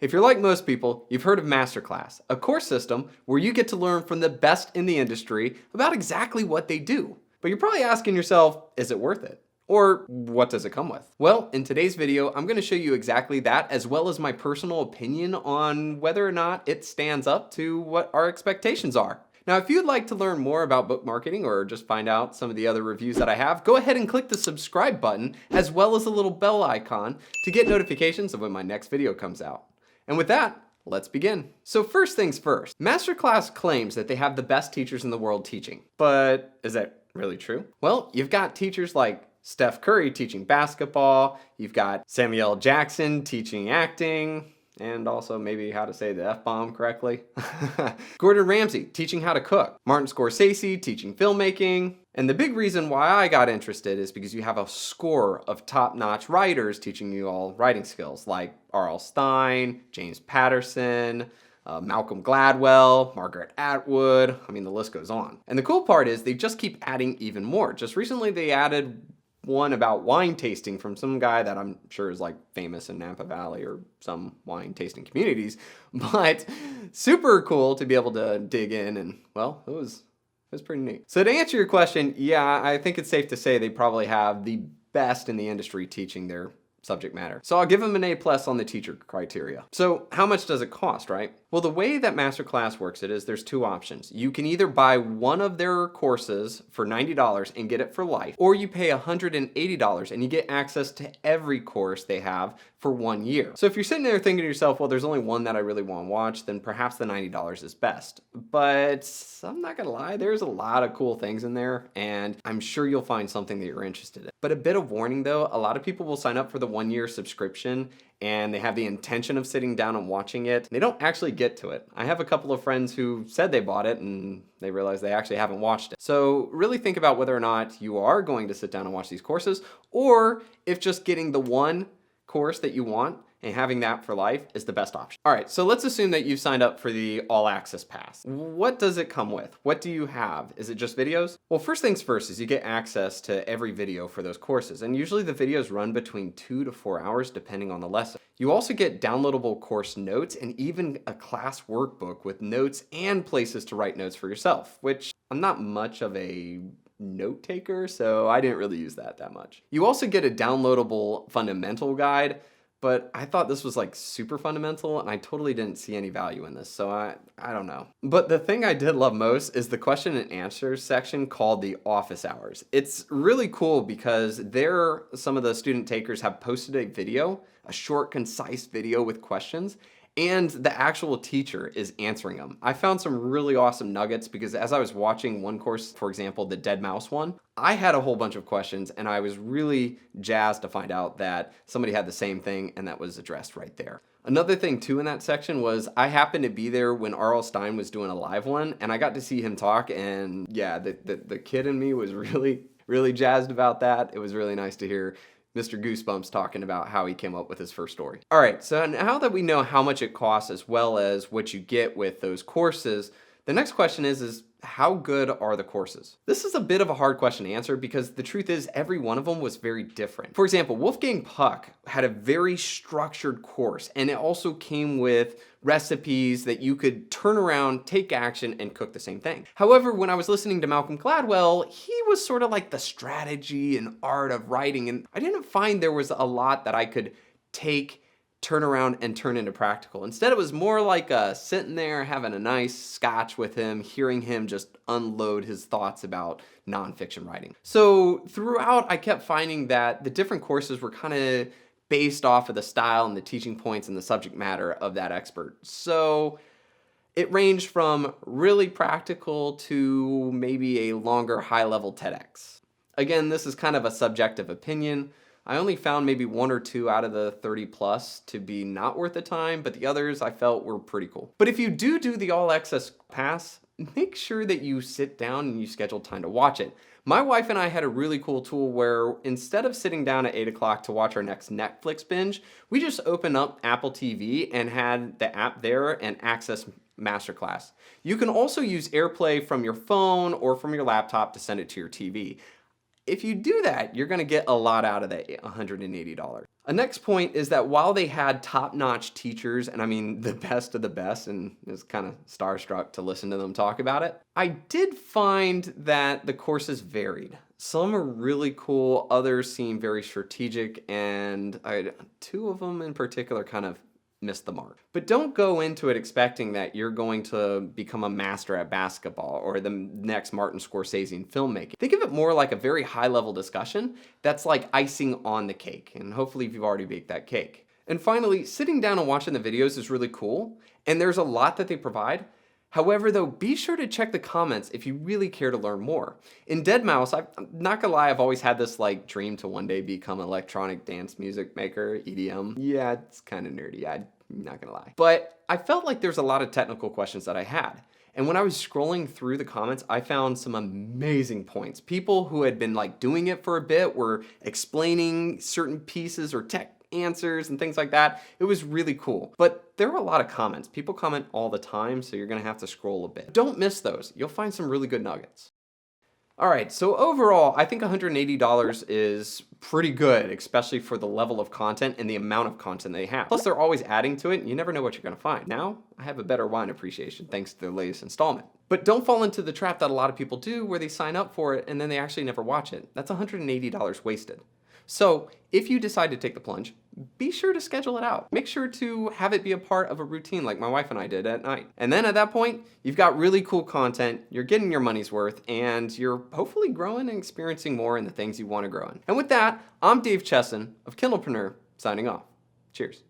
If you're like most people, you've heard of Masterclass, a course system where you get to learn from the best in the industry about exactly what they do. But you're probably asking yourself, is it worth it? Or what does it come with? Well, in today's video, I'm gonna show you exactly that, as well as my personal opinion on whether or not it stands up to what our expectations are. Now, if you'd like to learn more about book marketing or just find out some of the other reviews that I have, go ahead and click the subscribe button, as well as the little bell icon to get notifications of when my next video comes out. And with that, let's begin. So first things first, Masterclass claims that they have the best teachers in the world teaching. But is that really true? Well, you've got teachers like Steph Curry teaching basketball, you've got Samuel Jackson teaching acting, and also maybe how to say the F-bomb correctly. Gordon Ramsay teaching how to cook. Martin Scorsese teaching filmmaking. And the big reason why I got interested is because you have a score of top-notch writers teaching you all writing skills like R.L. Stine, James Patterson, Malcolm Gladwell, Margaret Atwood. I mean, the list goes on. And the cool part is they just keep adding even more. Just recently they added one about wine tasting from some guy that I'm sure is like famous in Napa Valley or some wine tasting communities, but super cool to be able to dig in, and well, it was pretty neat. So to answer your question, yeah, I think it's safe to say they probably have the best in the industry teaching their subject matter. So I'll give them an A+ on the teacher criteria. So how much does it cost, right? Well, the way that Masterclass works it is there's two options. You can either buy one of their courses for $90 and get it for life, or you pay $180 and you get access to every course they have for 1 year. So if you're sitting there thinking to yourself, well, there's only one that I really want to watch, then perhaps the $90 is best. But I'm not gonna lie, there's a lot of cool things in there, and I'm sure you'll find something that you're interested in. But a bit of warning though, a lot of people will sign up for the 1 year subscription and they have the intention of sitting down and watching it. They don't actually get to it. I have a couple of friends who said they bought it and they realized they actually haven't watched it. So really think about whether or not you are going to sit down and watch these courses, or if just getting the one course that you want and having that for life is the best option. All right, so let's assume that you've signed up for the AllAccess Pass. What does it come with? What do you have? Is it just videos? Well, first things first is you get access to every video for those courses, and usually the videos run between 2 to 4 hours depending on the lesson. You also get downloadable course notes and even a class workbook with notes and places to write notes for yourself, which I'm not much of a note taker, so I didn't really use that much. You also get a downloadable fundamental guide, but I thought this was like super fundamental and I totally didn't see any value in this, so I don't know. But the thing I did love most is the question and answers section called the office hours. It's really cool because there, some of the student takers have posted a video, a short, concise video with questions, and the actual teacher is answering them. I found some really awesome nuggets because as I was watching one course, for example, the dead mouse one, I had a whole bunch of questions and I was really jazzed to find out that somebody had the same thing and that was addressed right there. Another thing too in that section was I happened to be there when R.L. Stine was doing a live one and I got to see him talk, and yeah, the kid in me was really jazzed about that. It was really nice to hear Mr. Goosebumps talking about how he came up with his first story. All right, so now that we know how much it costs as well as what you get with those courses, the next question is how good are the courses? This is a bit of a hard question to answer because the truth is every one of them was very different. For example, Wolfgang Puck had a very structured course, and it also came with recipes that you could turn around, take action, and cook the same thing. However, when I was listening to Malcolm Gladwell, he was sort of like the strategy and art of writing, and I didn't find there was a lot that I could take, turn around, and turn into practical. Instead, it was more like sitting there having a nice scotch with him, hearing him just unload his thoughts about nonfiction writing. So throughout, I kept finding that the different courses were kind of based off of the style and the teaching points and the subject matter of that expert. So it ranged from really practical to maybe a longer high-level TEDx. Again, this is kind of a subjective opinion. I only found maybe 1 or 2 out of the 30 plus to be not worth the time, but the others I felt were pretty cool. But if you do the AllAccess Pass, make sure that you sit down and you schedule time to watch it. My wife and I had a really cool tool where instead of sitting down at 8 o'clock to watch our next Netflix binge, we just opened up Apple TV and had the app there and access Masterclass. You can also use AirPlay from your phone or from your laptop to send it to your TV. If you do that, you're gonna get a lot out of that $180. A next point is that while they had top-notch teachers, and I mean the best of the best, and it's kind of starstruck to listen to them talk about it, I did find that the courses varied. Some are really cool, others seem very strategic, and two of them in particular kind of missed the mark. But don't go into it expecting that you're going to become a master at basketball or the next Martin Scorsese in filmmaking. Think of it more like a very high-level discussion that's like icing on the cake, and hopefully you've already baked that cake. And finally, sitting down and watching the videos is really cool, and there's a lot that they provide. However, though, be sure to check the comments if you really care to learn more. In deadmau5, I'm not gonna lie, I've always had this like dream to one day become an electronic dance music maker, EDM. Yeah, it's kind of nerdy, I'm not gonna lie. But I felt like there's a lot of technical questions that I had. And when I was scrolling through the comments, I found some amazing points. People who had been like doing it for a bit were explaining certain pieces or tech answers and things like that. It was really cool. But there were a lot of comments. People comment all the time, so you're gonna have to scroll a bit. Don't miss those. You'll find some really good nuggets. All right, so overall, I think $180 is pretty good, especially for the level of content and the amount of content they have. Plus, they're always adding to it, and you never know what you're gonna find. Now, I have a better wine appreciation thanks to the latest installment. But don't fall into the trap that a lot of people do where they sign up for it and then they actually never watch it. That's $180 wasted. So if you decide to take the plunge, be sure to schedule it out. Make sure to have it be a part of a routine like my wife and I did at night. And then at that point, you've got really cool content, you're getting your money's worth, and you're hopefully growing and experiencing more in the things you want to grow in. And with that, I'm Dave Chesson of Kindlepreneur, signing off. Cheers.